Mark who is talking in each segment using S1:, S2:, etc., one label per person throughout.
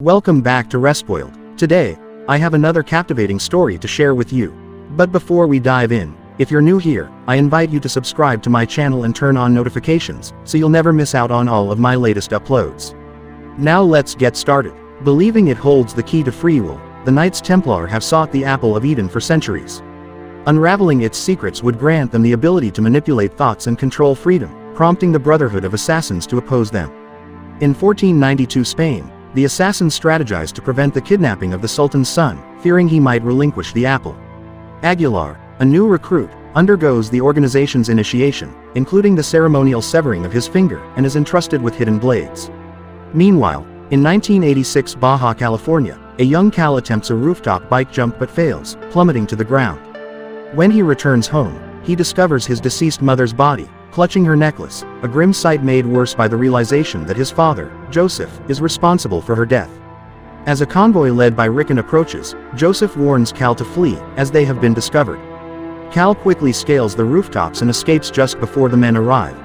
S1: Welcome back to Respoiled. Today, I have another captivating story to share with you. But before we dive in, if you're new here, I invite you to subscribe to my channel and turn on notifications, so you'll never miss out on all of my latest uploads. Now let's get started. Believing it holds the key to free will, the Knights Templar have sought the Apple of Eden for centuries. Unraveling its secrets would grant them the ability to manipulate thoughts and control freedom, prompting the Brotherhood of Assassins to oppose them. In 1492 Spain, the assassins strategized to prevent the kidnapping of the Sultan's son, fearing he might relinquish the apple. Aguilar, a new recruit, undergoes the organization's initiation, including the ceremonial severing of his finger, and is entrusted with hidden blades. Meanwhile, in 1986 Baja California, a young Cal attempts a rooftop bike jump but fails, plummeting to the ground. When he returns home, he discovers his deceased mother's body, clutching her necklace, a grim sight made worse by the realization that his father, Joseph, is responsible for her death. As a convoy led by Rickon approaches, Joseph warns Cal to flee, as they have been discovered. Cal quickly scales the rooftops and escapes just before the men arrive.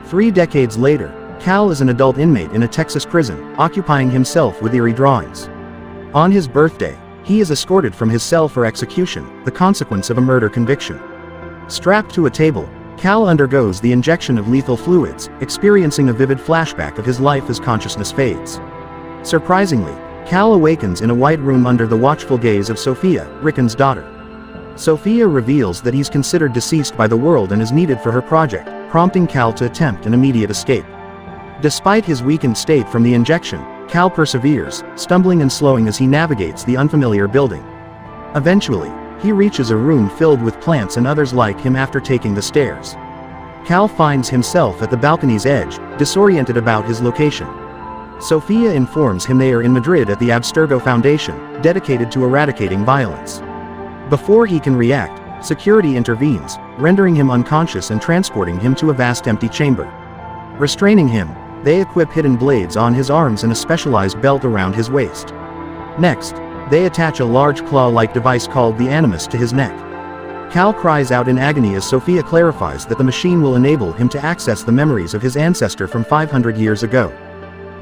S1: 3 decades later, Cal is an adult inmate in a Texas prison, occupying himself with eerie drawings. On his birthday, he is escorted from his cell for execution, the consequence of a murder conviction. Strapped to a table, Cal undergoes the injection of lethal fluids, experiencing a vivid flashback of his life as consciousness fades. Surprisingly, Cal awakens in a white room under the watchful gaze of Sophia, Rickon's daughter. Sophia reveals that he's considered deceased by the world and is needed for her project, prompting Cal to attempt an immediate escape. Despite his weakened state from the injection, Cal perseveres, stumbling and slowing as he navigates the unfamiliar building. Eventually, he reaches a room filled with plants and others like him after taking the stairs. Cal finds himself at the balcony's edge, disoriented about his location. Sophia informs him they are in Madrid at the Abstergo Foundation, dedicated to eradicating violence. Before he can react, security intervenes, rendering him unconscious and transporting him to a vast empty chamber. Restraining him, they equip hidden blades on his arms and a specialized belt around his waist. Next, they attach a large claw-like device called the Animus to his neck. Cal cries out in agony as Sophia clarifies that the machine will enable him to access the memories of his ancestor from 500 years ago.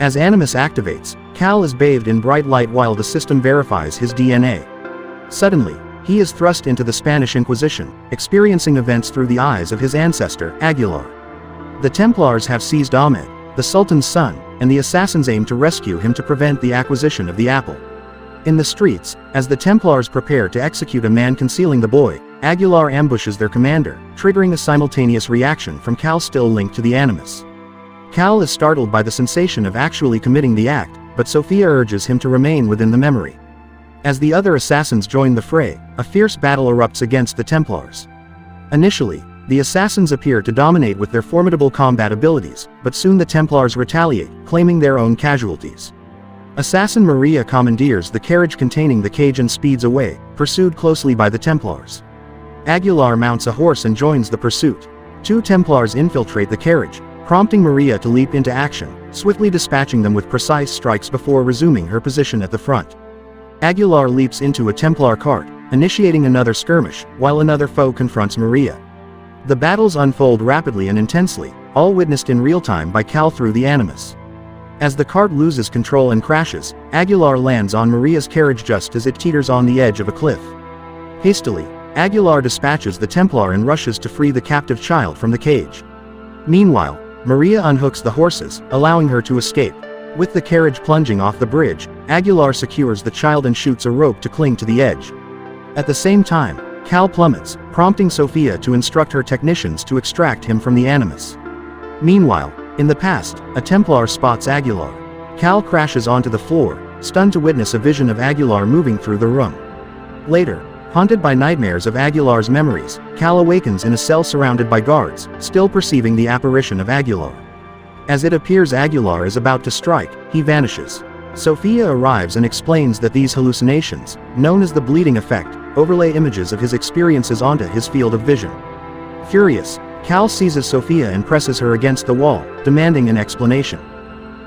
S1: As Animus activates, Cal is bathed in bright light while the system verifies his DNA. Suddenly, he is thrust into the Spanish Inquisition, experiencing events through the eyes of his ancestor, Aguilar. The Templars have seized Ahmed, the Sultan's son, and the assassins aim to rescue him to prevent the acquisition of the apple. In the streets, as the Templars prepare to execute a man concealing the boy, Aguilar ambushes their commander, triggering a simultaneous reaction from Cal still linked to the Animus. Cal is startled by the sensation of actually committing the act, but Sophia urges him to remain within the memory. As the other assassins join the fray, a fierce battle erupts against the Templars. Initially, the assassins appear to dominate with their formidable combat abilities, but soon the Templars retaliate, claiming their own casualties. Assassin Maria commandeers the carriage containing the cage and speeds away, pursued closely by the Templars. Aguilar mounts a horse and joins the pursuit. 2 Templars infiltrate the carriage, prompting Maria to leap into action, swiftly dispatching them with precise strikes before resuming her position at the front. Aguilar leaps into a Templar cart, initiating another skirmish, while another foe confronts Maria. The battles unfold rapidly and intensely, all witnessed in real time by Cal through the Animus. As the cart loses control and crashes, Aguilar lands on Maria's carriage just as it teeters on the edge of a cliff. Hastily, Aguilar dispatches the Templar and rushes to free the captive child from the cage. Meanwhile, Maria unhooks the horses, allowing her to escape. With the carriage plunging off the bridge, Aguilar secures the child and shoots a rope to cling to the edge. At the same time, Cal plummets, prompting Sophia to instruct her technicians to extract him from the Animus. Meanwhile, in the past, a Templar spots Aguilar. Cal crashes onto the floor, stunned to witness a vision of Aguilar moving through the room. Later, haunted by nightmares of Aguilar's memories, Cal awakens in a cell surrounded by guards, still perceiving the apparition of Aguilar. As it appears Aguilar is about to strike, he vanishes. Sophia arrives and explains that these hallucinations, known as the bleeding effect, overlay images of his experiences onto his field of vision. Furious, Cal seizes Sophia and presses her against the wall, demanding an explanation.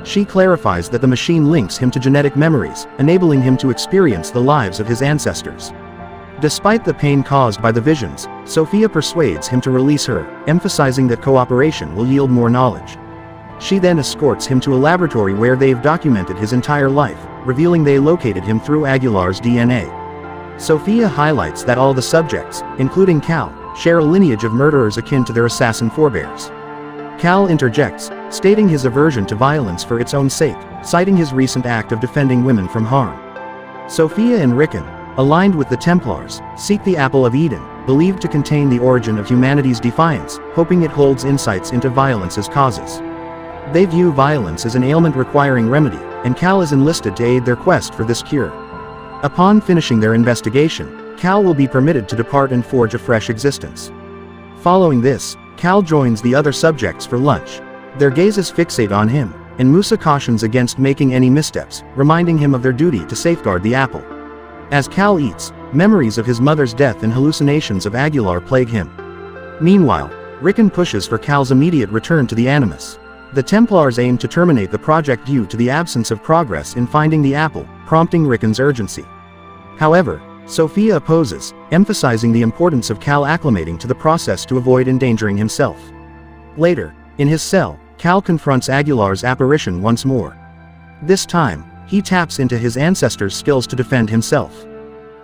S1: She clarifies that the machine links him to genetic memories, enabling him to experience the lives of his ancestors. Despite the pain caused by the visions, Sophia persuades him to release her, emphasizing that cooperation will yield more knowledge. She then escorts him to a laboratory where they've documented his entire life, revealing they located him through Aguilar's DNA. Sophia highlights that all the subjects, including Cal, share a lineage of murderers akin to their assassin forebears. Cal interjects, stating his aversion to violence for its own sake, citing his recent act of defending women from harm. Sophia and Rickon, aligned with the Templars, seek the Apple of Eden, believed to contain the origin of humanity's defiance, hoping it holds insights into violence's causes. They view violence as an ailment requiring remedy, and Cal is enlisted to aid their quest for this cure. Upon finishing their investigation, Cal will be permitted to depart and forge a fresh existence. Following this, Cal joins the other subjects for lunch. Their gazes fixate on him, and Musa cautions against making any missteps, reminding him of their duty to safeguard the apple. As Cal eats, memories of his mother's death and hallucinations of Aguilar plague him. Meanwhile, Rickon pushes for Cal's immediate return to the Animus. The Templars aim to terminate the project due to the absence of progress in finding the apple, prompting Rickon's urgency. However, Sophia opposes, emphasizing the importance of Cal acclimating to the process to avoid endangering himself. Later, in his cell, Cal confronts Aguilar's apparition once more. This time, he taps into his ancestors' skills to defend himself.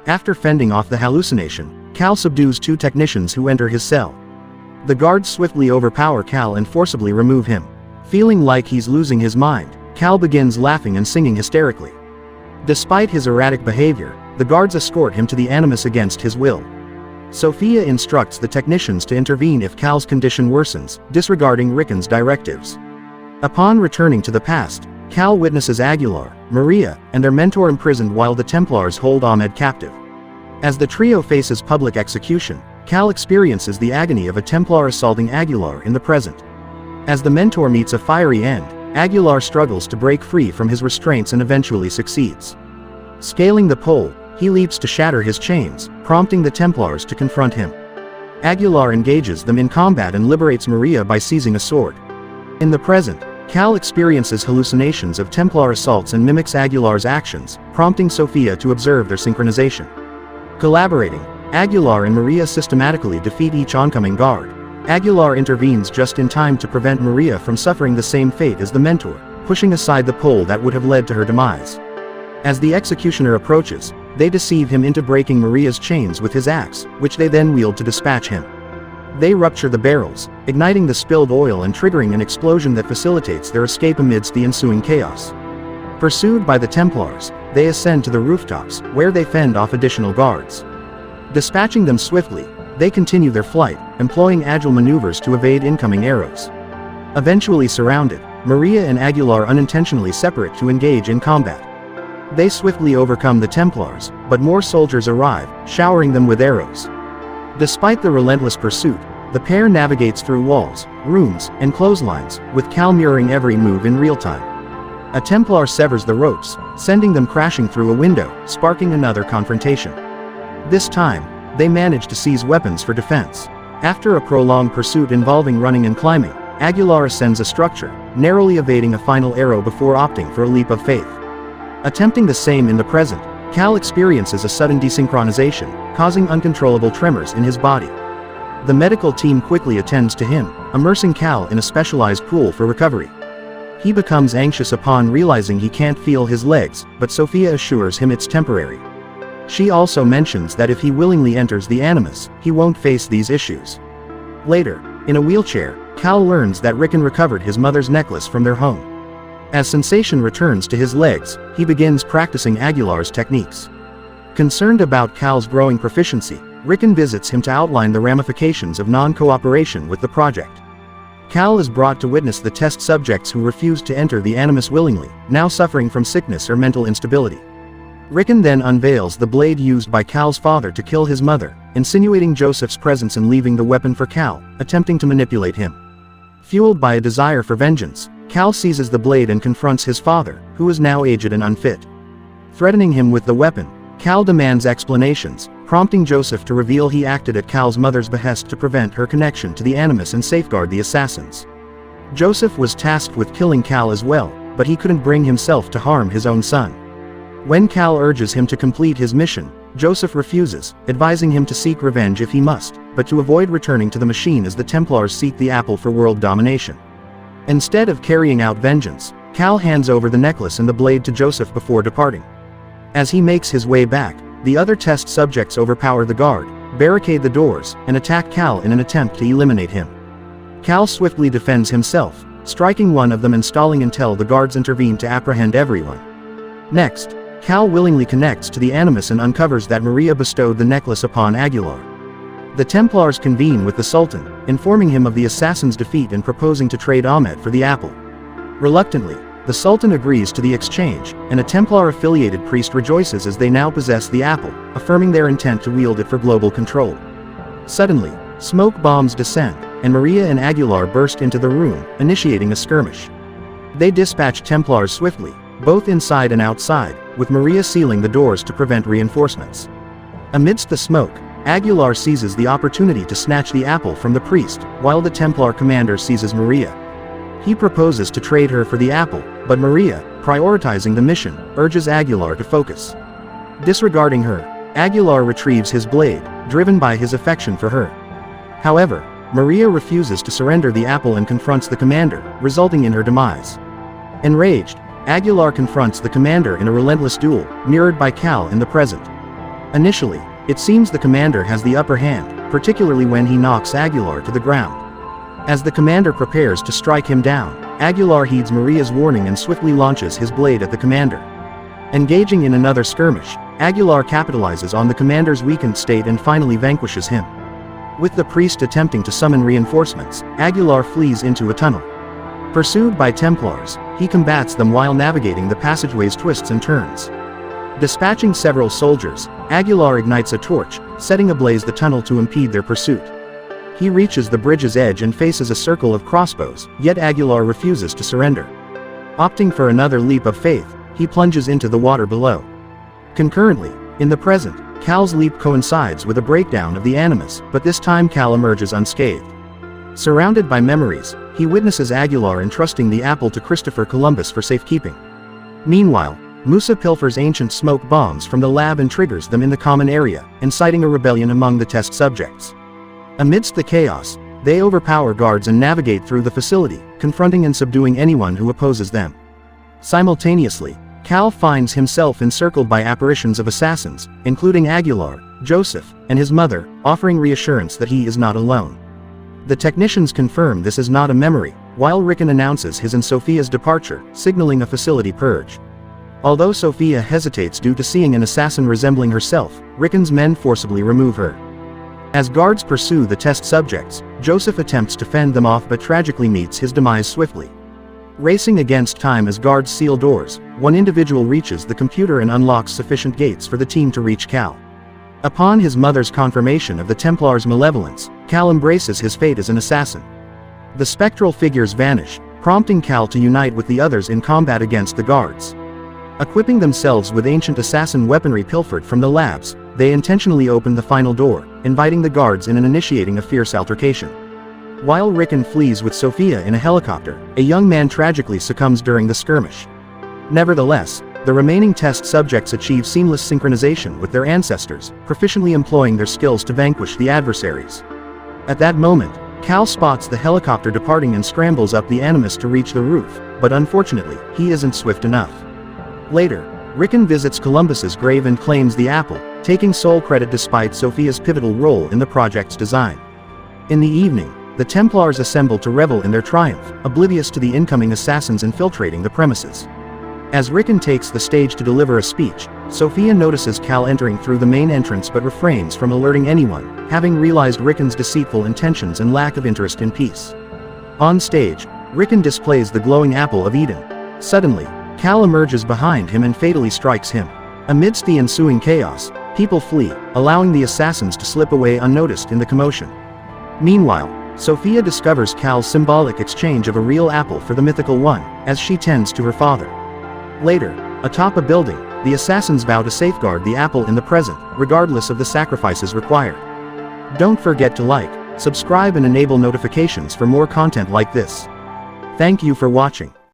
S1: After fending off the hallucination, Cal subdues two technicians who enter his cell. The guards swiftly overpower Cal and forcibly remove him. Feeling like he's losing his mind, Cal begins laughing and singing hysterically. Despite his erratic behavior, the guards escort him to the Animus against his will. Sophia instructs the technicians to intervene if Cal's condition worsens, disregarding Rickon's directives. Upon returning to the past, Cal witnesses Aguilar, Maria, and their mentor imprisoned while the Templars hold Ahmed captive. As the trio faces public execution, Cal experiences the agony of a Templar assaulting Aguilar in the present. As the mentor meets a fiery end, Aguilar struggles to break free from his restraints and eventually succeeds. Scaling the pole, he leaps to shatter his chains, prompting the Templars to confront him. Aguilar engages them in combat and liberates Maria by seizing a sword. In the present, Cal experiences hallucinations of Templar assaults and mimics Aguilar's actions, prompting Sophia to observe their synchronization. Collaborating, Aguilar and Maria systematically defeat each oncoming guard. Aguilar intervenes just in time to prevent Maria from suffering the same fate as the mentor, pushing aside the pole that would have led to her demise. As the executioner approaches, they deceive him into breaking Maria's chains with his axe, which they then wield to dispatch him. They rupture the barrels, igniting the spilled oil and triggering an explosion that facilitates their escape amidst the ensuing chaos. Pursued by the Templars, they ascend to the rooftops, where they fend off additional guards. Dispatching them swiftly, they continue their flight, employing agile maneuvers to evade incoming arrows. Eventually surrounded, Maria and Aguilar unintentionally separate to engage in combat. They swiftly overcome the Templars, but more soldiers arrive, showering them with arrows. Despite the relentless pursuit, the pair navigates through walls, rooms, and clotheslines, with Cal mirroring every move in real time. A Templar severs the ropes, sending them crashing through a window, sparking another confrontation. This time, they manage to seize weapons for defense. After a prolonged pursuit involving running and climbing, Aguilar ascends a structure, narrowly evading a final arrow before opting for a leap of faith. Attempting the same in the present, Cal experiences a sudden desynchronization, causing uncontrollable tremors in his body. The medical team quickly attends to him, immersing Cal in a specialized pool for recovery. He becomes anxious upon realizing he can't feel his legs, but Sophia assures him it's temporary. She also mentions that if he willingly enters the Animus, he won't face these issues. Later, in a wheelchair, Cal learns that Rickon recovered his mother's necklace from their home. As sensation returns to his legs, he begins practicing Aguilar's techniques. Concerned about Cal's growing proficiency, Rickon visits him to outline the ramifications of non-cooperation with the project. Cal is brought to witness the test subjects who refused to enter the Animus willingly, now suffering from sickness or mental instability. Rickon then unveils the blade used by Cal's father to kill his mother, insinuating Joseph's presence and leaving the weapon for Cal, attempting to manipulate him. Fueled by a desire for vengeance, Cal seizes the blade and confronts his father, who is now aged and unfit. Threatening him with the weapon, Cal demands explanations, prompting Joseph to reveal he acted at Cal's mother's behest to prevent her connection to the Animus and safeguard the assassins. Joseph was tasked with killing Cal as well, but he couldn't bring himself to harm his own son. When Cal urges him to complete his mission, Joseph refuses, advising him to seek revenge if he must, but to avoid returning to the machine as the Templars seek the apple for world domination. Instead of carrying out vengeance, Cal hands over the necklace and the blade to Joseph before departing. As he makes his way back, the other test subjects overpower the guard, barricade the doors, and attack Cal in an attempt to eliminate him. Cal swiftly defends himself, striking one of them and stalling until the guards intervene to apprehend everyone. Next, Cal willingly connects to the Animus and uncovers that Maria bestowed the necklace upon Aguilar. The Templars convene with the Sultan, informing him of the assassin's defeat and proposing to trade Ahmed for the apple. Reluctantly, the Sultan agrees to the exchange, and a Templar-affiliated priest rejoices as they now possess the apple, affirming their intent to wield it for global control. Suddenly, smoke bombs descend, and Maria and Aguilar burst into the room, initiating a skirmish. They dispatch Templars swiftly, both inside and outside, with Maria sealing the doors to prevent reinforcements. Amidst the smoke, Aguilar seizes the opportunity to snatch the apple from the priest, while the Templar commander seizes Maria. He proposes to trade her for the apple, but Maria, prioritizing the mission, urges Aguilar to focus. Disregarding her, Aguilar retrieves his blade, driven by his affection for her. However, Maria refuses to surrender the apple and confronts the commander, resulting in her demise. Enraged, Aguilar confronts the commander in a relentless duel, mirrored by Cal in the present. Initially, it seems the commander has the upper hand, particularly when he knocks Aguilar to the ground. As the commander prepares to strike him down, Aguilar heeds Maria's warning and swiftly launches his blade at the commander. Engaging in another skirmish, Aguilar capitalizes on the commander's weakened state and finally vanquishes him. With the priest attempting to summon reinforcements, Aguilar flees into a tunnel. Pursued by Templars, he combats them while navigating the passageway's twists and turns. Dispatching several soldiers, Aguilar ignites a torch, setting ablaze the tunnel to impede their pursuit. He reaches the bridge's edge and faces a circle of crossbows, yet Aguilar refuses to surrender. Opting for another leap of faith, he plunges into the water below. Concurrently, in the present, Cal's leap coincides with a breakdown of the Animus, but this time Cal emerges unscathed. Surrounded by memories, he witnesses Aguilar entrusting the apple to Christopher Columbus for safekeeping. Meanwhile, Musa pilfers ancient smoke bombs from the lab and triggers them in the common area, inciting a rebellion among the test subjects. Amidst the chaos, they overpower guards and navigate through the facility, confronting and subduing anyone who opposes them. Simultaneously, Cal finds himself encircled by apparitions of assassins, including Aguilar, Joseph, and his mother, offering reassurance that he is not alone. The technicians confirm this is not a memory, while Rickon announces his and Sophia's departure, signaling a facility purge. Although Sophia hesitates due to seeing an assassin resembling herself, Rickon's men forcibly remove her. As guards pursue the test subjects, Joseph attempts to fend them off but tragically meets his demise swiftly. Racing against time as guards seal doors, one individual reaches the computer and unlocks sufficient gates for the team to reach Cal. Upon his mother's confirmation of the Templars' malevolence, Cal embraces his fate as an assassin. The spectral figures vanish, prompting Cal to unite with the others in combat against the guards. Equipping themselves with ancient assassin weaponry pilfered from the labs, they intentionally open the final door, inviting the guards in and initiating a fierce altercation. While Rickon flees with Sophia in a helicopter, a young man tragically succumbs during the skirmish. Nevertheless, the remaining test subjects achieve seamless synchronization with their ancestors, proficiently employing their skills to vanquish the adversaries. At that moment, Cal spots the helicopter departing and scrambles up the Animus to reach the roof, but unfortunately, he isn't swift enough. Later, Rickon visits Columbus's grave and claims the apple, taking sole credit despite Sophia's pivotal role in the project's design. In the evening, the Templars assemble to revel in their triumph, oblivious to the incoming assassins infiltrating the premises. As Rickon takes the stage to deliver a speech, Sophia notices Cal entering through the main entrance but refrains from alerting anyone, having realized Rickon's deceitful intentions and lack of interest in peace. On stage, Rickon displays the glowing apple of Eden. Suddenly, Cal emerges behind him and fatally strikes him. Amidst the ensuing chaos, people flee, allowing the assassins to slip away unnoticed in the commotion. Meanwhile, Sophia discovers Cal's symbolic exchange of a real apple for the mythical one, as she tends to her father. Later, atop a building, the assassins vow to safeguard the apple in the present, regardless of the sacrifices required. Don't forget to like, subscribe and enable notifications for more content like this. Thank you for watching.